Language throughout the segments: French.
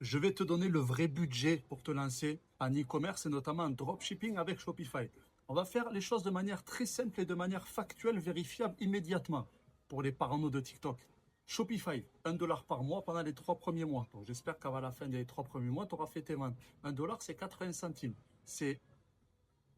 Je vais te donner le vrai budget pour te lancer en e-commerce et notamment en dropshipping avec Shopify. On va faire les choses de manière très simple et de manière factuelle, vérifiable immédiatement pour les parano de TikTok. Shopify, 1 $ par mois pendant les 3 premiers mois. Donc j'espère qu'à la fin des 3 premiers mois, tu auras fait tes ventes. 1 $, c'est 80 centimes. C'est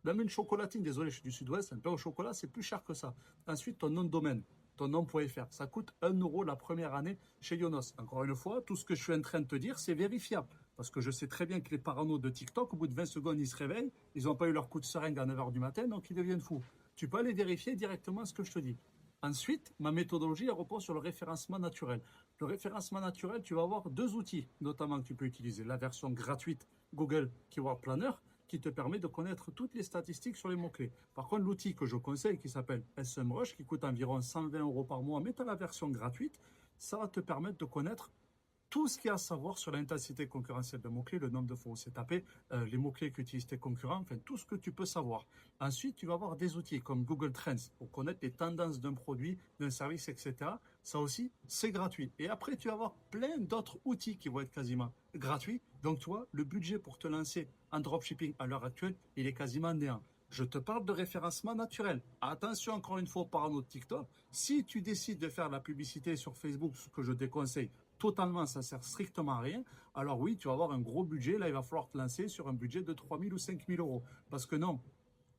même une chocolatine, désolé, je suis du sud-ouest, un pain au chocolat, c'est plus cher que ça. Ensuite, ton nom de domaine, ton nom.fr, ça coûte 1 € la première année chez Yonos. Encore une fois, tout ce que je suis en train de te dire, c'est vérifiable. Parce que je sais très bien que les parano de TikTok, au bout de 20 secondes, ils se réveillent, ils n'ont pas eu leur coup de seringue à 9 h du matin, donc ils deviennent fous. Tu peux aller vérifier directement ce que je te dis. Ensuite, ma méthodologie, elle repose sur le référencement naturel. Le référencement naturel, tu vas avoir deux outils, notamment que tu peux utiliser. La version gratuite Google Keyword Planner, qui te permet de connaître toutes les statistiques sur les mots-clés. Par contre, l'outil que je conseille, qui s'appelle SEMrush, qui coûte environ 120 € par mois, mais tu as la version gratuite, ça va te permettre de connaître tout ce qu'il y a à savoir sur l'intensité concurrentielle de mots-clés, le nombre de fois où c'est tapé, les mots-clés qu'utilisent tes concurrents, enfin tout ce que tu peux savoir. Ensuite, tu vas avoir des outils comme Google Trends pour connaître les tendances d'un produit, d'un service, etc. Ça aussi, c'est gratuit. Et après, tu vas avoir plein d'autres outils qui vont être quasiment gratuits. Donc, toi, le budget pour te lancer en dropshipping à l'heure actuelle, il est quasiment néant. Je te parle de référencement naturel. Attention encore une fois par notre TikTok. Si tu décides de faire la publicité sur Facebook, ce que je déconseille totalement, ça sert strictement à rien. Alors oui, tu vas avoir un gros budget. Là, il va falloir te lancer sur un budget de 3 000 ou 5 000 €. Parce que non,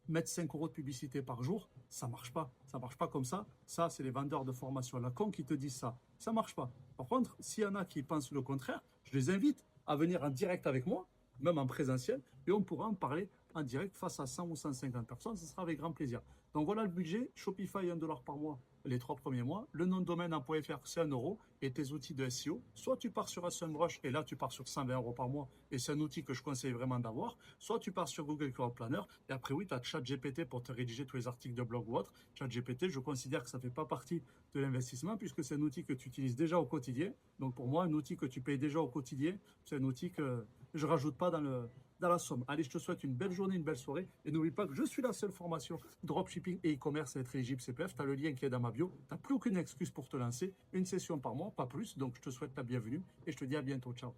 mettre 5 € de publicité par jour, ça marche pas. Ça marche pas comme ça. Ça, c'est les vendeurs de formation à la con qui te disent ça. Ça marche pas. Par contre, s'il y en a qui pensent le contraire, je les invite à venir en direct avec moi, même en présentiel, et on pourra en parler en direct face à 100 ou 150 personnes. Ce sera avec grand plaisir. Donc voilà le budget. Shopify, 1 $ par mois les 3 premiers mois. Le nom de domaine en .fr, c'est 1 € et tes outils de SEO. Soit tu pars sur SEMrush et là, tu pars sur 120 € par mois et c'est un outil que je conseille vraiment d'avoir. Soit tu pars sur Google Keyword Planner et après, oui, tu as ChatGPT pour te rédiger tous les articles de blog ou autre. ChatGPT, je considère que ça ne fait pas partie de l'investissement puisque c'est un outil que tu utilises déjà au quotidien. Donc pour moi, un outil que tu payes déjà au quotidien, c'est un outil que je ne rajoute pas dans la somme. Allez, je te souhaite une belle journée, une belle soirée. Et n'oublie pas que je suis la seule formation dropshipping et e-commerce à être éligible CPF. Tu as le lien qui est dans ma bio. Tu n'as plus aucune excuse pour te lancer. Une session par mois, pas plus. Donc, je te souhaite la bienvenue et je te dis à bientôt. Ciao.